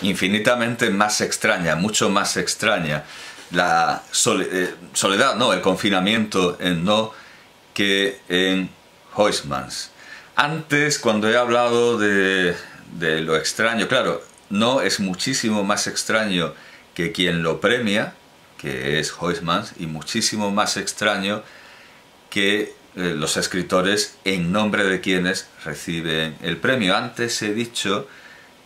infinitamente más extraña, mucho más extraña, la soledad, no, el confinamiento en No, que en Huysmans. Antes, cuando he hablado de lo extraño, claro, No es muchísimo más extraño que quien lo premia, que es Huysmans, y muchísimo más extraño que los escritores en nombre de quienes reciben el premio. Antes he dicho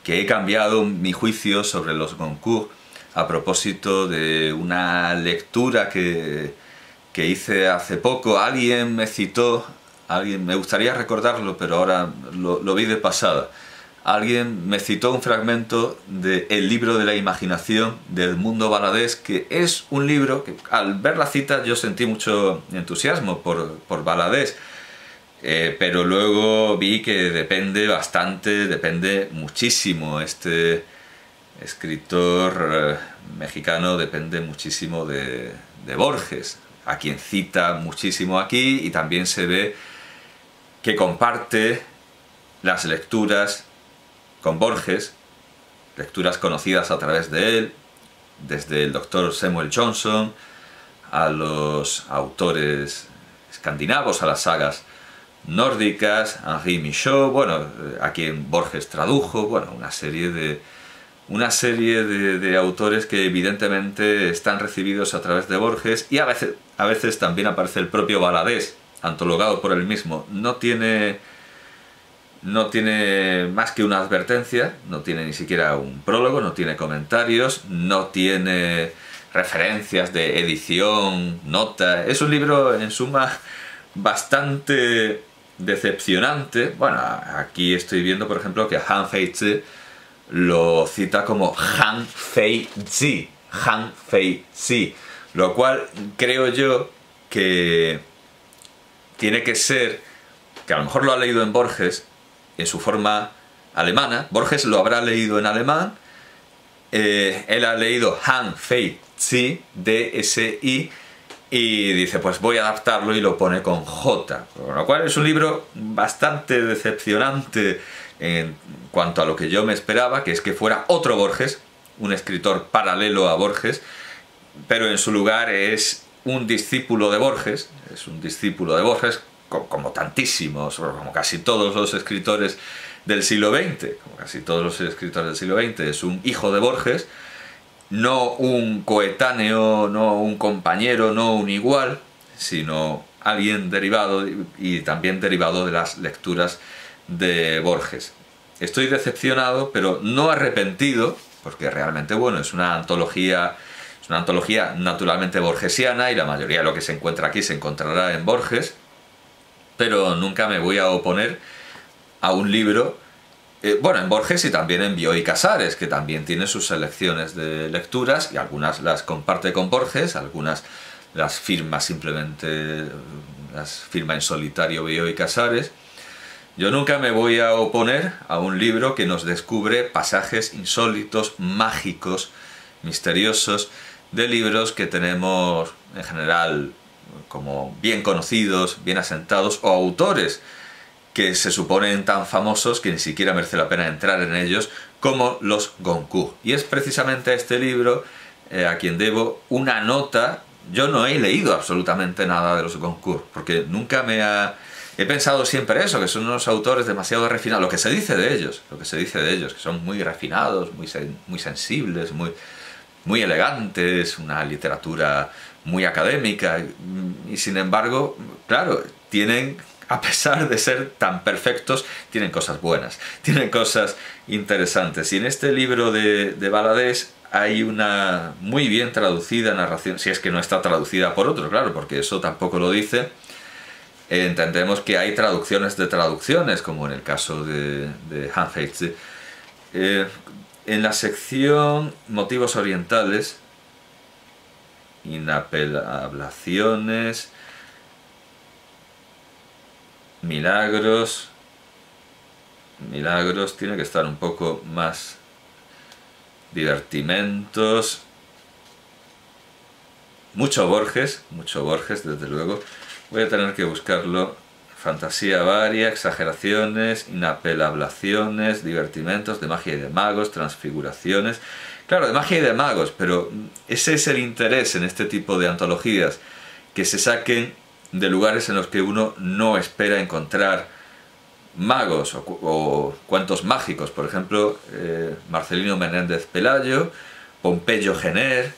que he cambiado mi juicio sobre los Goncourt a propósito de una lectura que hice hace poco. Alguien me citó, me gustaría recordarlo, pero ahora lo vi de pasada. Alguien me citó un fragmento de El libro de la imaginación de Edmundo Valadés, que es un libro que al ver la cita yo sentí mucho entusiasmo por Valadés, pero luego vi que depende muchísimo. Este escritor mexicano depende muchísimo de Borges, a quien cita muchísimo aquí, y también se ve que comparte las lecturas con Borges, lecturas conocidas a través de él, desde el doctor Samuel Johnson a los autores escandinavos, a las sagas nórdicas, Henri Michaud, bueno, a quien Borges tradujo, bueno, una serie de autores que evidentemente están recibidos a través de Borges, y a veces también aparece el propio Valadés, antologado por él mismo. No tiene más que una advertencia, no tiene ni siquiera un prólogo, no tiene comentarios, no tiene referencias de edición, nota. Es un libro, en suma, bastante decepcionante. Bueno, aquí estoy viendo, por ejemplo, que Han Fei-tze lo cita como Han Fei-tze, Han Fei-tze, lo cual creo yo que tiene que ser, que a lo mejor lo ha leído en Borges, en su forma alemana. Borges lo habrá leído en alemán, él ha leído Han Fei-tze, D-S-I, y dice, pues voy a adaptarlo, y lo pone con J, con lo cual es un libro bastante decepcionante en cuanto a lo que yo me esperaba, que es que fuera otro Borges, un escritor paralelo a Borges, pero en su lugar es un discípulo de Borges, como tantísimos, como casi todos los escritores del siglo XX, es un hijo de Borges, no un coetáneo, no un compañero, no un igual, sino alguien derivado, y también derivado de las lecturas de Borges. Estoy decepcionado, pero no arrepentido, porque realmente, bueno, es una antología naturalmente borgesiana, y la mayoría de lo que se encuentra aquí se encontrará en Borges, pero nunca me voy a oponer a un libro, bueno, en Borges y también en Bioy Casares, que también tiene sus selecciones de lecturas, y algunas las comparte con Borges, algunas las firma simplemente, las firma en solitario Bioy Casares. Yo nunca me voy a oponer a un libro que nos descubre pasajes insólitos, mágicos, misteriosos, de libros que tenemos en general como bien conocidos, bien asentados, o autores que se suponen tan famosos que ni siquiera merece la pena entrar en ellos, como los Goncourt. Y es precisamente a este libro a quien debo una nota. Yo no he leído absolutamente nada de los Goncourt, porque nunca he pensado siempre eso, que son unos autores demasiado refinados, lo que se dice de ellos, que son muy refinados, muy sensibles, muy elegantes, una literatura muy académica, y sin embargo, claro, a pesar de ser tan perfectos, tienen cosas buenas, tienen cosas interesantes. Y en este libro de Valadés hay una muy bien traducida narración, si es que no está traducida por otro, claro, porque eso tampoco lo dice. Entendemos que hay traducciones de traducciones, como en el caso de Han Fei-tze. En la sección Motivos Orientales, Inapelaciones, Milagros, tiene que estar un poco más, divertimentos, mucho Borges, desde luego. Voy a tener que buscarlo fantasía varia, exageraciones, inapelablaciones, divertimentos de magia y de magos, transfiguraciones. Claro, de magia y de magos, pero ese es el interés en este tipo de antologías, que se saquen de lugares en los que uno no espera encontrar magos o cuentos mágicos. Por ejemplo, Marcelino Menéndez Pelayo, Pompeyo Gener,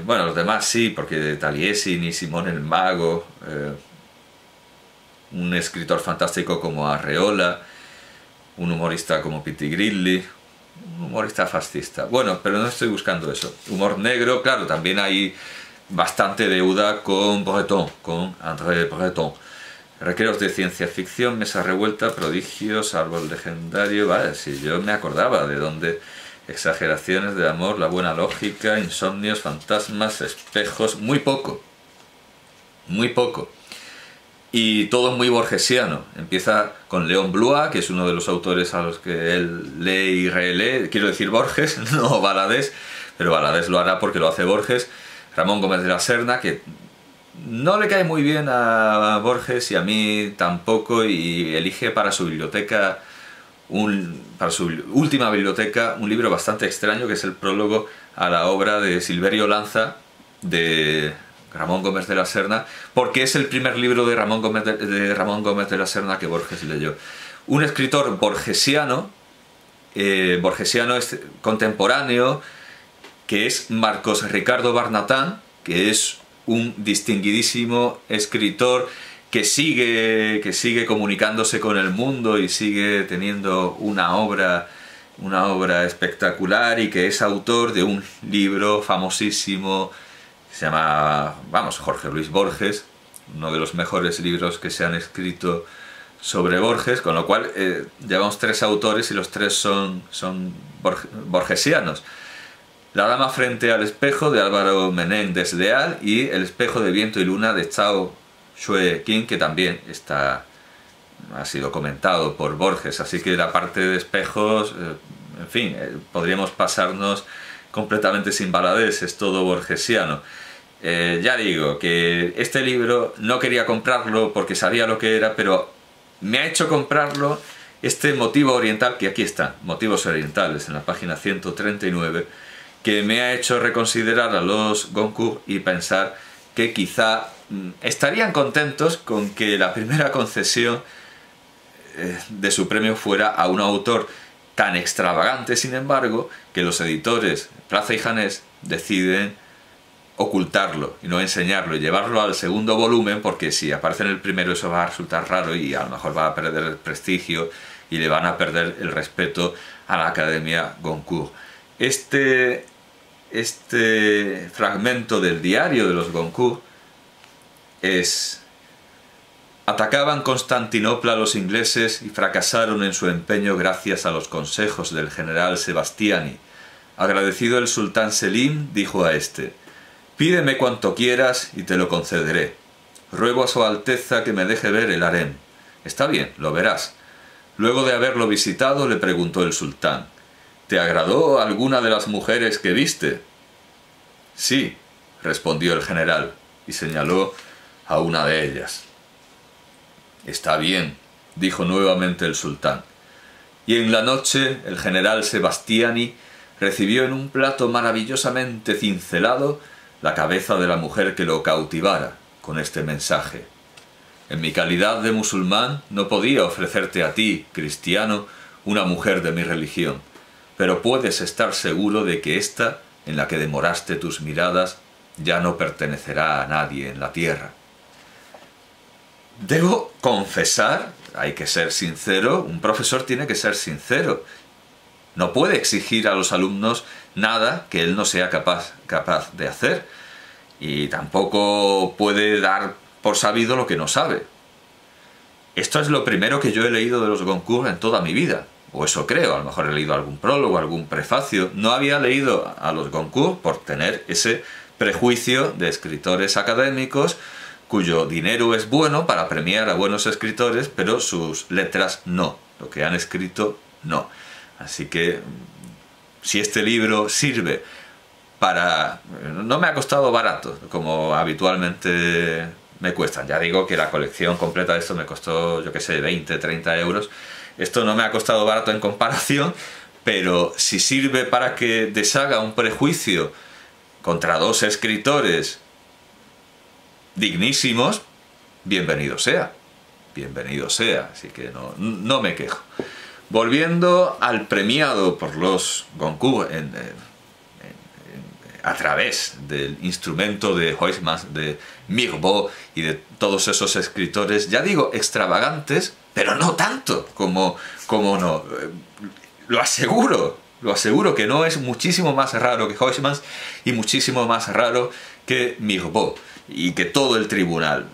bueno, los demás sí, porque Taliesin y Simón el Mago, un escritor fantástico como Arreola, un humorista como Pitti Grilli, un humorista fascista. Bueno, pero no estoy buscando eso. Humor negro, claro, también hay bastante deuda con Breton, con André Breton. Recreos de ciencia ficción, mesa revuelta, prodigios, árbol legendario. Vale, si yo me acordaba de dónde. Exageraciones de amor, la buena lógica, insomnios, fantasmas, espejos. Muy poco. Muy poco. Y todo muy borgesiano. Empieza con León Blois, que es uno de los autores a los que él lee y relee. Quiero decir Borges, no Valadés, pero Valadés lo hará porque lo hace Borges. Ramón Gómez de la Serna, que no le cae muy bien a Borges y a mí tampoco, y elige para su biblioteca, para su última biblioteca, un libro bastante extraño, que es el prólogo a la obra de Silverio Lanza, de Ramón Gómez de la Serna, porque es el primer libro de Ramón Gómez de la Serna que Borges leyó. Un escritor borgesiano, borgesiano contemporáneo, que es Marcos Ricardo Barnatán, que es un distinguidísimo escritor que sigue comunicándose con el mundo y sigue teniendo una obra espectacular, y que es autor de un libro famosísimo que se llama, vamos, Jorge Luis Borges, uno de los mejores libros que se han escrito sobre Borges, con lo cual llevamos 3 autores y los 3 son borgesianos. La dama frente al espejo, de Álvaro Menéndez Leal, y El espejo de viento y luna, de Chao Xue King, que también ha sido comentado por Borges. Así que la parte de espejos, en fin, podríamos pasarnos completamente sin Valadés, es todo borgesiano. Ya digo que este libro no quería comprarlo porque sabía lo que era, pero me ha hecho comprarlo este motivo oriental, que aquí está, Motivos Orientales, en la página 139, que me ha hecho reconsiderar a los Goncourt y pensar que quizá estarían contentos con que la primera concesión de su premio fuera a un autor tan extravagante, sin embargo, que los editores Plaza y Janés deciden ocultarlo y no enseñarlo y llevarlo al segundo volumen, porque si aparece en el primero eso va a resultar raro y a lo mejor va a perder el prestigio y le van a perder el respeto a la Academia Goncourt. Este fragmento del diario de los Goncourt es: atacaban Constantinopla los ingleses y fracasaron en su empeño gracias a los consejos del general Sebastiani. Agradecido el sultán Selim, dijo a este: pídeme cuanto quieras y te lo concederé. Ruego a su Alteza que me deje ver el harem. Está bien, lo verás. Luego de haberlo visitado, le preguntó el sultán: ¿te agradó alguna de las mujeres que viste? Sí, respondió el general, y señaló a una de ellas. Está bien, dijo nuevamente el sultán. Y en la noche el general Sebastiani recibió en un plato maravillosamente cincelado la cabeza de la mujer que lo cautivara, con este mensaje: en mi calidad de musulmán no podía ofrecerte a ti, cristiano, una mujer de mi religión, pero puedes estar seguro de que ésta, en la que demoraste tus miradas, ya no pertenecerá a nadie en la tierra. Debo confesar, hay que ser sincero, un profesor tiene que ser sincero. No puede exigir a los alumnos nada que él no sea capaz de hacer, y tampoco puede dar por sabido lo que no sabe. Esto es lo primero que yo he leído de los Goncourt en toda mi vida, o eso creo. A lo mejor he leído algún prólogo, algún prefacio. No había leído a los Goncourt por tener ese prejuicio de escritores académicos cuyo dinero es bueno para premiar a buenos escritores, pero sus letras no, lo que han escrito no. Así que si este libro sirve para... no me ha costado barato, como habitualmente me cuestan. Ya digo que la colección completa de esto me costó, yo qué sé, 20, 30 euros. Esto no me ha costado barato en comparación, pero si sirve para que deshaga un prejuicio contra dos escritores dignísimos, bienvenido sea. Bienvenido sea, así que no me quejo. Volviendo al premiado por los Goncourt a través del instrumento de Huysmans, de Mirbeau y de todos esos escritores, ya digo, extravagantes, pero no tanto como no. Lo aseguro que no es muchísimo más raro que Huysmans y muchísimo más raro que Mirbeau y que todo el tribunal.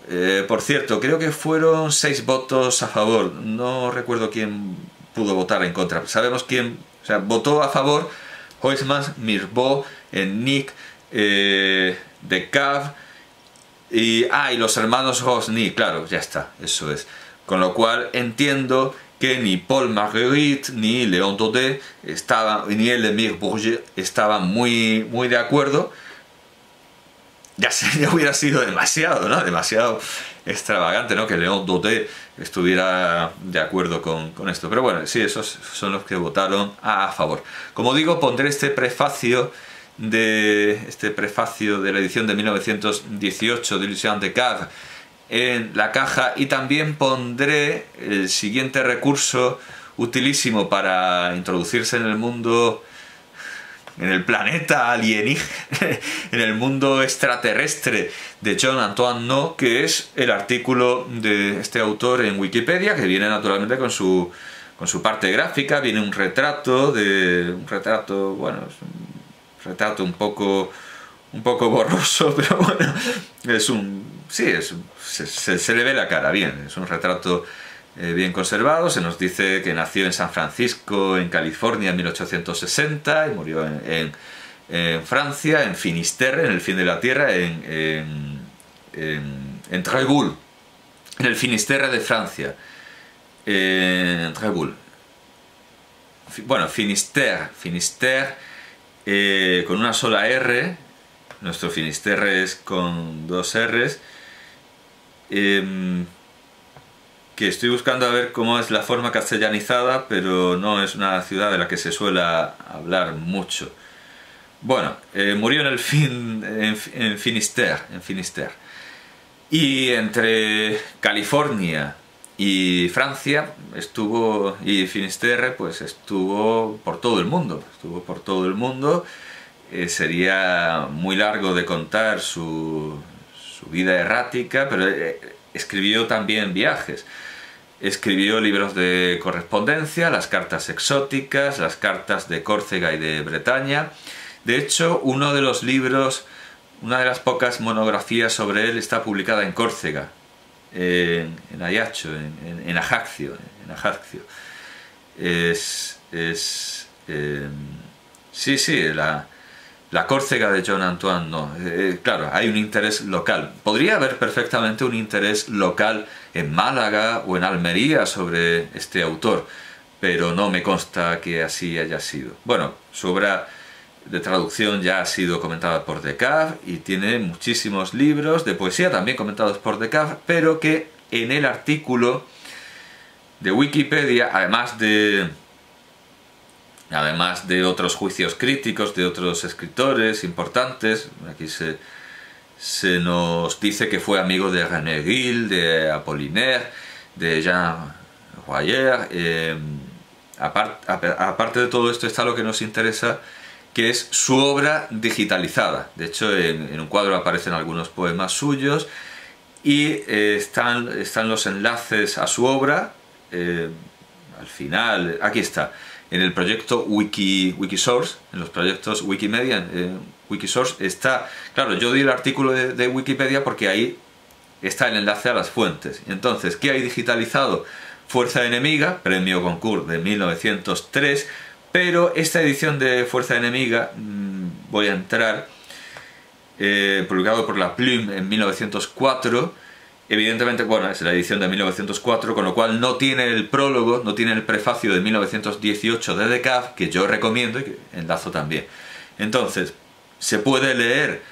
Por cierto, creo que fueron 6 votos a favor, no recuerdo quién pudo votar en contra. Sabemos quién, o sea, votó a favor Huysmans, Mirbeau, Nick, Decave y los hermanos Rosny, claro, ya está, eso es. Con lo cual entiendo que ni Paul Marguerite ni Léon Daudet ni Émile Bourget estaban muy de acuerdo. Ya hubiera sido demasiado, ¿no? Demasiado extravagante, ¿no? Que Léon Daudet estuviera de acuerdo con esto. Pero bueno, sí, esos son los que votaron a favor. Como digo, pondré este prefacio de la edición de 1918 de Lucien Decave en la caja, y también pondré el siguiente recurso utilísimo para introducirse en el mundo, en el planeta alienígena, en el mundo extraterrestre de Jean-Antoine No, que es el artículo de este autor en Wikipedia, que viene naturalmente con su parte gráfica. Viene un retrato, bueno, es un retrato un poco borroso, pero bueno, se le ve la cara bien, es un retrato bien conservado. Se nos dice que nació en San Francisco, en California, en 1860, y murió en Francia, en Finisterre, en el fin de la tierra, en Trébul, en el Finisterre de Francia, en Trébul. Bueno, Finisterre, con una sola R. Nuestro Finisterre es con 2 R's. Que estoy buscando a ver cómo es la forma castellanizada, pero no es una ciudad de la que se suele hablar mucho. Bueno, murió en Finisterre. Y entre California y Francia y Finisterre, pues estuvo por todo el mundo. Sería muy largo de contar su vida errática, pero escribió también viajes. Escribió libros de correspondencia, las cartas exóticas, las cartas de Córcega y de Bretaña. De hecho, uno de los libros, una de las pocas monografías sobre él está publicada en Córcega, en Ajaccio, en Ajaccio. La Córcega de Jean-Antoine No. Claro, hay un interés local. Podría haber perfectamente un interés local en Málaga o en Almería sobre este autor, pero no me consta que así haya sido. Bueno, su obra de traducción ya ha sido comentada por Decave y tiene muchísimos libros de poesía también comentados por Decave, pero que en el artículo de Wikipedia, además de otros juicios críticos de otros escritores importantes, aquí se nos dice que fue amigo de René Gil, de Apollinaire, de Jean Royer. Aparte de todo esto está lo que nos interesa, que es su obra digitalizada. De hecho, en un cuadro aparecen algunos poemas suyos y están los enlaces a su obra. Al final, aquí está, en el proyecto Wikisource, en los proyectos Wikimedia, Wikisource está, claro, yo di el artículo de Wikipedia porque ahí está el enlace a las fuentes. Entonces, ¿qué hay digitalizado? Fuerza Enemiga, premio Goncourt de 1903, pero esta edición de Fuerza Enemiga, voy a entrar, publicado por La Plume en 1904, evidentemente, bueno, es la edición de 1904, con lo cual no tiene el prólogo, no tiene el prefacio de 1918 de Decave, que yo recomiendo y que enlazo también. Entonces, se puede leer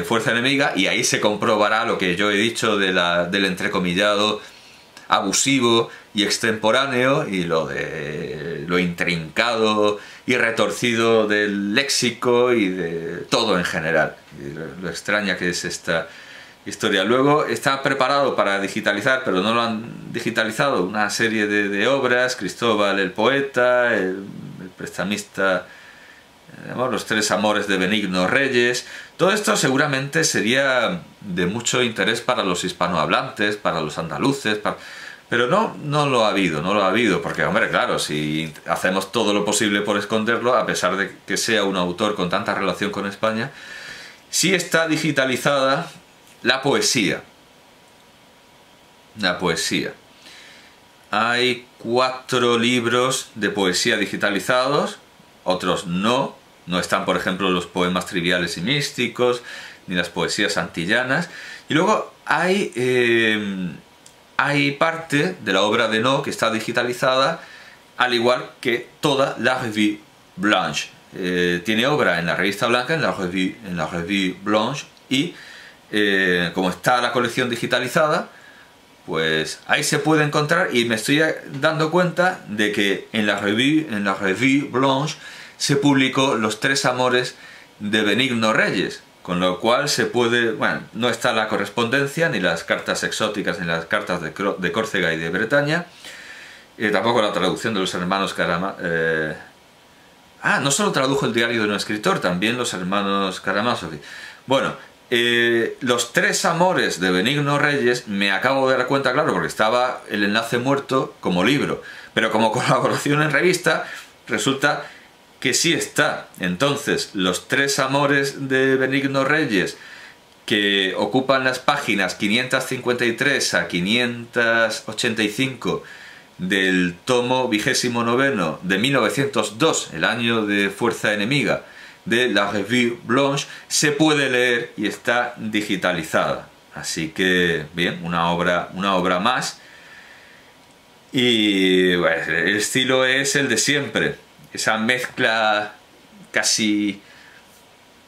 Fuerza Enemiga, y ahí se comprobará lo que yo he dicho del entrecomillado abusivo y extemporáneo, y lo intrincado y retorcido del léxico y de todo en general, y lo extraña que es esta historia. Luego está preparado para digitalizar, pero no lo han digitalizado, una serie de obras: Cristóbal el poeta, el prestamista, los tres amores de Benigno Reyes. Todo esto seguramente sería de mucho interés para los hispanohablantes, para los andaluces, pero no lo ha habido, porque, hombre, claro, si hacemos todo lo posible por esconderlo, a pesar de que sea un autor con tanta relación con España, sí está digitalizada la poesía. La poesía. Hay 4 libros de poesía digitalizados, otros no están, por ejemplo, los poemas triviales y místicos, ni las poesías antillanas. Y luego hay parte de la obra de No que está digitalizada, al igual que toda la Revue Blanche. Tiene obra en la Revista Blanca, en la Revue Blanche, y como está la colección digitalizada, pues ahí se puede encontrar, y me estoy dando cuenta de que en la Revue Blanche se publicó Los tres amores de Benigno Reyes, con lo cual se puede, bueno, no está la correspondencia, ni las cartas exóticas, ni las cartas de Córcega y de Bretaña, tampoco la traducción de los hermanos Karamazov. No solo tradujo el diario de un escritor, también los hermanos Karamazov. Bueno, Los tres amores de Benigno Reyes, me acabo de dar cuenta, claro, porque estaba el enlace muerto como libro, pero como colaboración en revista resulta que sí está. Entonces, Los tres amores de Benigno Reyes, que ocupan las páginas 553 a 585 del tomo 29 de 1902, el año de Fuerza Enemiga, de la Revue Blanche, se puede leer y está digitalizada. Así que, bien, una obra más. Y bueno, el estilo es el de siempre, esa mezcla casi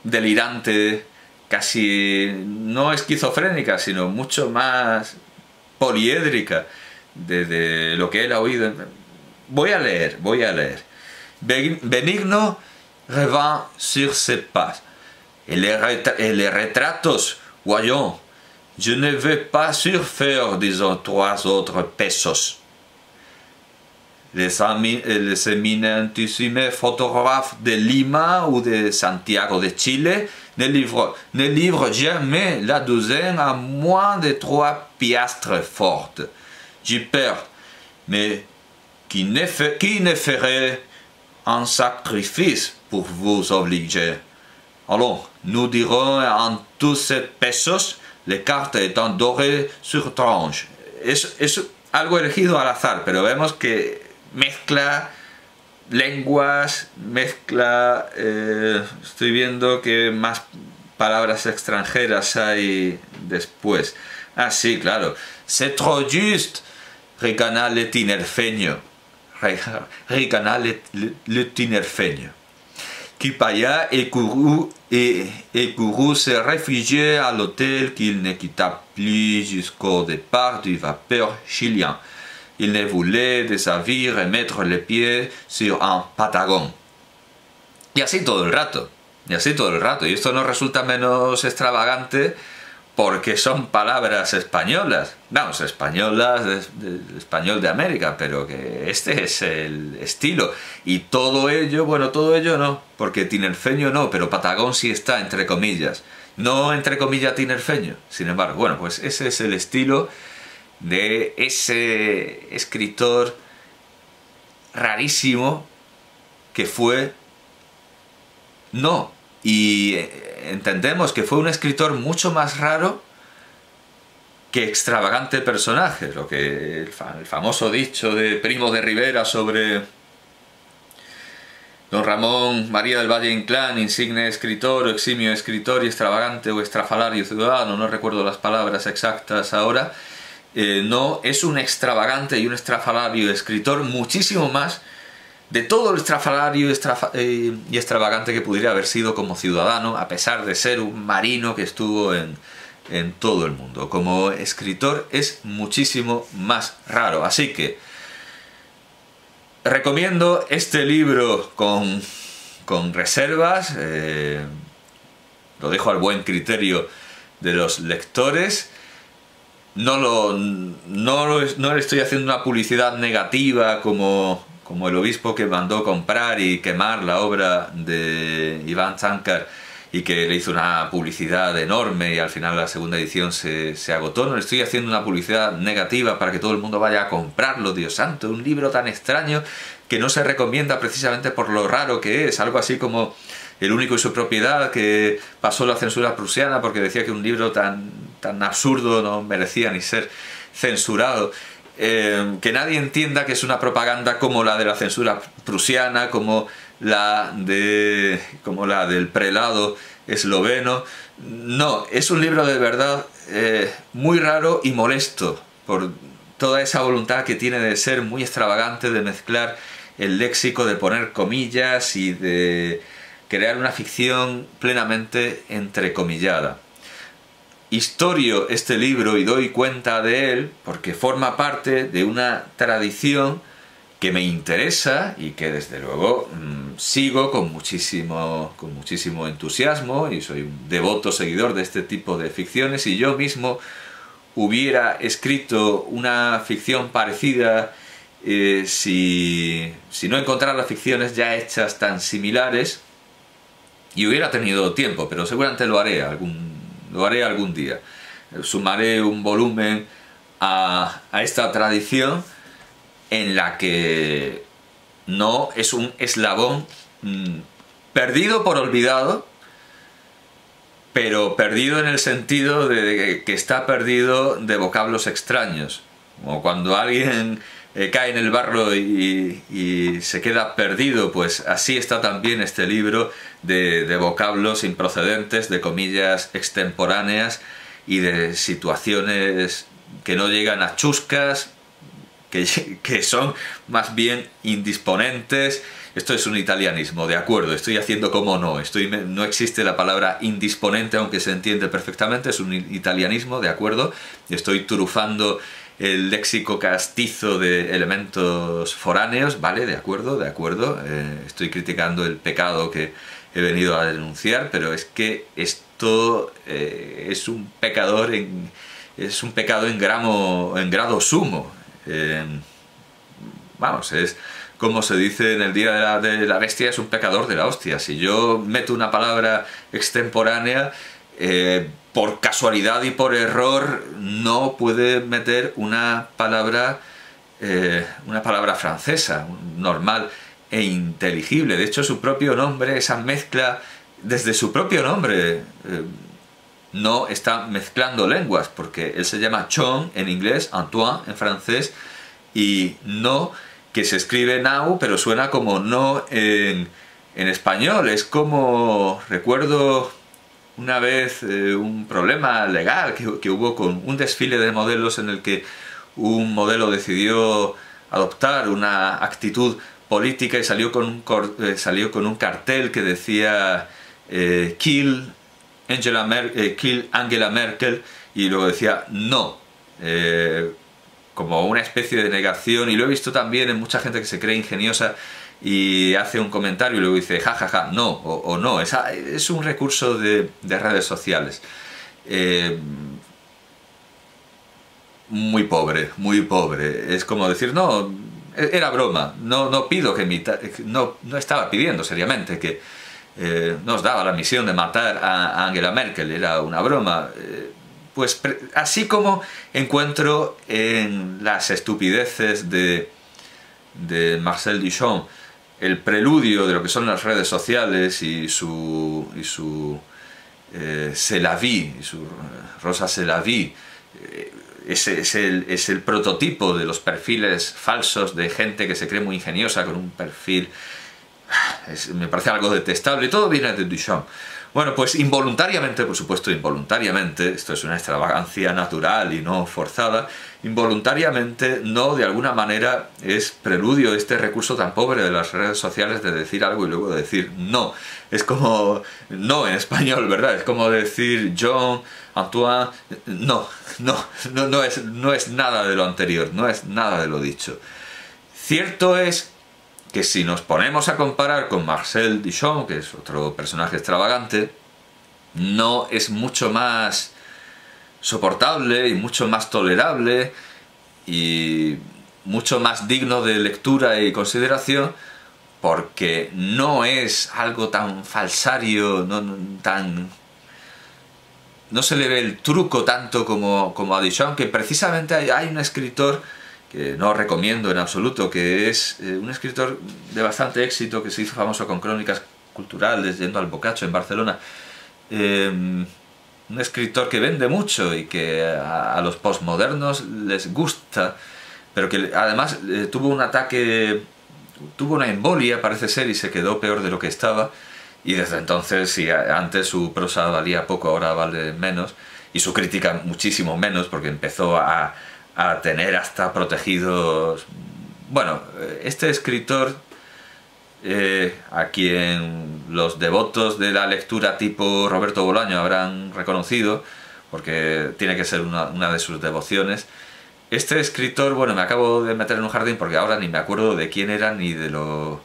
delirante, casi no esquizofrénica, sino mucho más poliédrica de lo que él ha oído. Voy a leer. Benigno revint sur ses pas. Et les retratos, voyons, je ne veux pas surfaire des 3 autres pesos. Les éminentissimes photographes de Lima ou de Santiago de Chile ne livrent jamais la douzaine à moins de 3 piastres fortes. J'y perds, mais qui ne ferait un sacrifice pour vous obliger? Allons, nous dirons en tous 7 pesos, les cartes étant dorées sur tranche. Es algo elegido al azar, pero vemos que mezcla lenguas, estoy viendo que más palabras extranjeras hay después. Sí, claro. C'est trop juste, ricana le tinerfeño. Qui paya et courut se réfugier à l'hôtel qu'il ne quitta plus jusqu'au départ du vapeur chilien. Il ne voulait de sa vie remettre les pieds sur un patagón. Y así todo el rato. Y esto no resulta menos extravagante porque son palabras españolas. Vamos, españolas del español de América, pero que este es el estilo. Y todo ello no, porque tinerfeño no, pero patagón sí está, entre comillas. No entre comillas tinerfeño, sin embargo. Bueno, pues ese es el estilo de ese escritor rarísimo que fue No. Y entendemos que fue un escritor mucho más raro que extravagante personaje, lo que el famoso dicho de Primo de Rivera sobre don Ramón María del Valle Inclán, insigne escritor o eximio escritor y extravagante o estrafalario ciudadano, no recuerdo las palabras exactas ahora. No, es un extravagante y un estrafalario escritor muchísimo más de todo lo estrafalario y extravagante que pudiera haber sido como ciudadano, a pesar de ser un marino que estuvo en todo el mundo. Como escritor es muchísimo más raro, así que recomiendo este libro con reservas, lo dejo al buen criterio de los lectores. No le estoy haciendo una publicidad negativa como el obispo que mandó comprar y quemar la obra de Iván Cankar y que le hizo una publicidad enorme y al final la segunda edición se agotó. No le estoy haciendo una publicidad negativa para que todo el mundo vaya a comprarlo, Dios santo, un libro tan extraño que no se recomienda precisamente por lo raro que es, algo así como El único y su propiedad, que pasó la censura prusiana porque decía que un libro tan absurdo no merecía ni ser censurado. Que nadie entienda que es una propaganda como la de la censura prusiana, como la del prelado esloveno. No, es un libro de verdad muy raro y molesto por toda esa voluntad que tiene de ser muy extravagante, de mezclar el léxico, de poner comillas y de crear una ficción plenamente entrecomillada. Historio este libro y doy cuenta de él porque forma parte de una tradición que me interesa y que desde luego sigo con muchísimo entusiasmo, y soy un devoto seguidor de este tipo de ficciones. Y yo mismo hubiera escrito una ficción parecida si no encontrara las ficciones ya hechas tan similares, y hubiera tenido tiempo, pero seguramente lo haré algún día. Sumaré un volumen a esta tradición en la que no es un eslabón perdido por olvidado, pero perdido en el sentido de que está perdido de vocablos extraños. Como cuando alguien cae en el barro y se queda perdido, pues así está también este libro de vocablos improcedentes, de comillas extemporáneas y de situaciones que no llegan a chuscas, que son más bien indisponentes. Esto es un italianismo, de acuerdo, estoy haciendo como no existe la palabra indisponente, aunque se entiende perfectamente, es un italianismo, de acuerdo, estoy trufando el léxico castizo de elementos foráneos, vale, de acuerdo, estoy criticando el pecado que he venido a denunciar, pero es que esto es un pecado en grado sumo. Vamos, es como se dice en el Día de la Bestia, es un pecador de la hostia. Si yo meto una palabra extemporánea, por casualidad y por error, no puede meter una palabra francesa, normal e inteligible. De hecho, su propio nombre, esa mezcla, desde su propio nombre, no está mezclando lenguas, porque él se llama Chon en inglés, Antoine en francés, y no, que se escribe now, pero suena como no en español. Es como, recuerdo una vez un problema legal que hubo con un desfile de modelos en el que un modelo decidió adoptar una actitud política y salió con un cartel que decía kill Angela Merkel, y luego decía no, como una especie de negación. Y lo he visto también en mucha gente que se cree ingeniosa y hace un comentario y luego dice jajaja, no, o no. Es un recurso de redes sociales. Muy pobre, muy pobre. Es como decir, no, era broma, no pido no estaba pidiendo seriamente que nos daba la misión de matar a Angela Merkel, era una broma. Pues así como encuentro en las estupideces de Marcel Duchamp el preludio de lo que son las redes sociales y su C'est la vie, y su Rosa C'est la vie, es el prototipo de los perfiles falsos de gente que se cree muy ingeniosa con un perfil me parece algo detestable, y todo viene de Duchamp. Bueno, pues involuntariamente, por supuesto, involuntariamente, esto es una extravagancia natural y no forzada, involuntariamente no, de alguna manera, es preludio este recurso tan pobre de las redes sociales de decir algo y luego decir no. Es como no en español, ¿verdad? Es como decir John, Antoine, no es nada de lo anterior, no es nada de lo dicho. Cierto es que si nos ponemos a comparar con Marcel Duchamp, que es otro personaje extravagante, no es mucho más soportable y mucho más tolerable y mucho más digno de lectura y consideración, porque no es algo tan falsario, no se le ve el truco tanto como a Duchamp, que precisamente hay un escritor que no recomiendo en absoluto, que es un escritor de bastante éxito, que se hizo famoso con crónicas culturales, yendo al Boccaccio en Barcelona. Un escritor que vende mucho y que a los postmodernos les gusta, pero que además tuvo un ataque, tuvo una embolia, parece ser, y se quedó peor de lo que estaba. Y desde entonces, si antes su prosa valía poco, ahora vale menos, y su crítica muchísimo menos, porque empezó a tener hasta protegidos... Bueno, este escritor, a quien los devotos de la lectura tipo Roberto Bolaño habrán reconocido, porque tiene que ser una de sus devociones, este escritor, bueno, me acabo de meter en un jardín porque ahora ni me acuerdo de quién era ni de lo...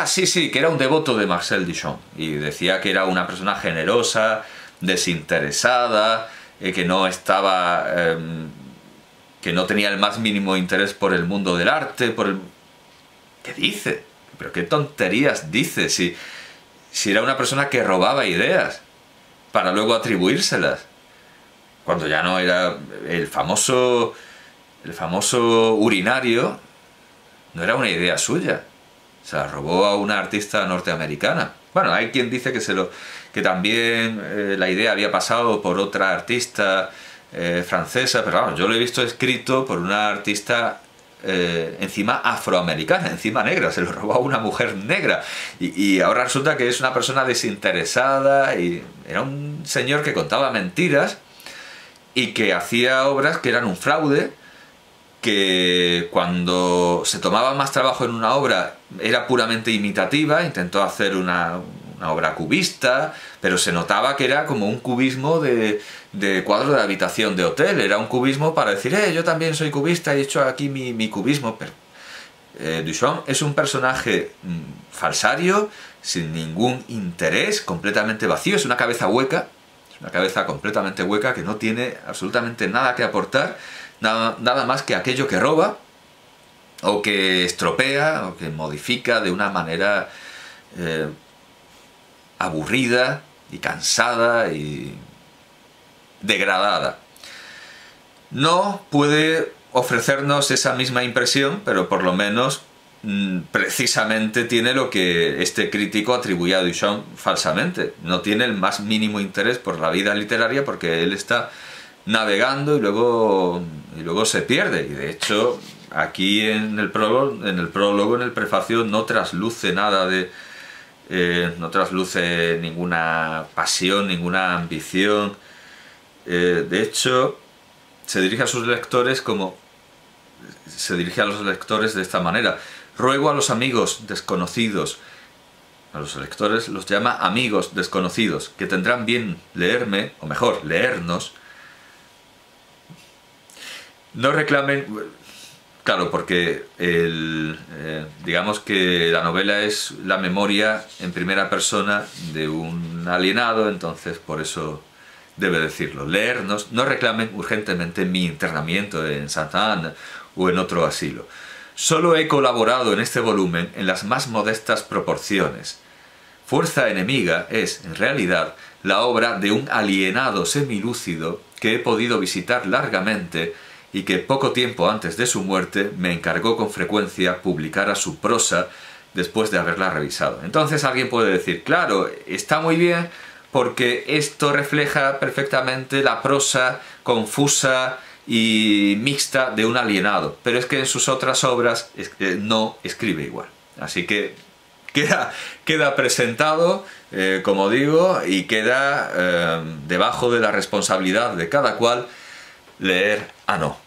sí, que era un devoto de Marcel Duchamp, y decía que era una persona generosa, desinteresada, que no estaba... que no tenía el más mínimo interés por el mundo del arte, por el... ¿Qué dice? ¿Pero qué tonterías dice? Si era una persona que robaba ideas para luego atribuírselas, cuando ya no era el famoso urinario, no era una idea suya, se la robó a una artista norteamericana. Bueno, hay quien dice que también la idea había pasado por otra artista francesa, pero vamos, yo lo he visto escrito por una artista encima afroamericana, encima negra, se lo robó a una mujer negra, y ahora resulta que es una persona desinteresada, y era un señor que contaba mentiras y que hacía obras que eran un fraude, que cuando se tomaba más trabajo en una obra era puramente imitativa, intentó hacer una obra cubista, pero se notaba que era como un cubismo de cuadro de habitación de hotel, era un cubismo para decir, yo también soy cubista, he hecho aquí mi cubismo, pero Duchamp es un personaje falsario, sin ningún interés, completamente vacío, es una cabeza hueca, es una cabeza completamente hueca que no tiene absolutamente nada que aportar, nada más que aquello que roba, o que estropea, o que modifica de una manera aburrida y cansada y degradada. No puede ofrecernos esa misma impresión, pero por lo menos precisamente tiene lo que este crítico atribuye a Duchamp falsamente. No tiene el más mínimo interés por la vida literaria, porque él está navegando y luego se pierde. Y de hecho, aquí en el prólogo, en el prefacio, no trasluce nada de... no trasluce ninguna pasión, ninguna ambición. De hecho, se dirige a sus lectores de esta manera: ruego a los amigos desconocidos, a los lectores los llama amigos desconocidos, que tendrán bien leerme, o mejor, leernos. No reclamen... Claro, porque digamos que la novela es la memoria en primera persona de un alienado, entonces por eso debe decirlo. Leernos, no reclamen urgentemente mi internamiento en Santa Ana o en otro asilo. Solo he colaborado en este volumen en las más modestas proporciones. Fuerza enemiga es, en realidad, la obra de un alienado semilúcido que he podido visitar largamente y que poco tiempo antes de su muerte me encargó con frecuencia publicara su prosa después de haberla revisado. Entonces alguien puede decir, claro, está muy bien porque esto refleja perfectamente la prosa confusa y mixta de un alienado, pero es que en sus otras obras no escribe igual. Así que queda presentado, como digo, y queda debajo de la responsabilidad de cada cual leer a no.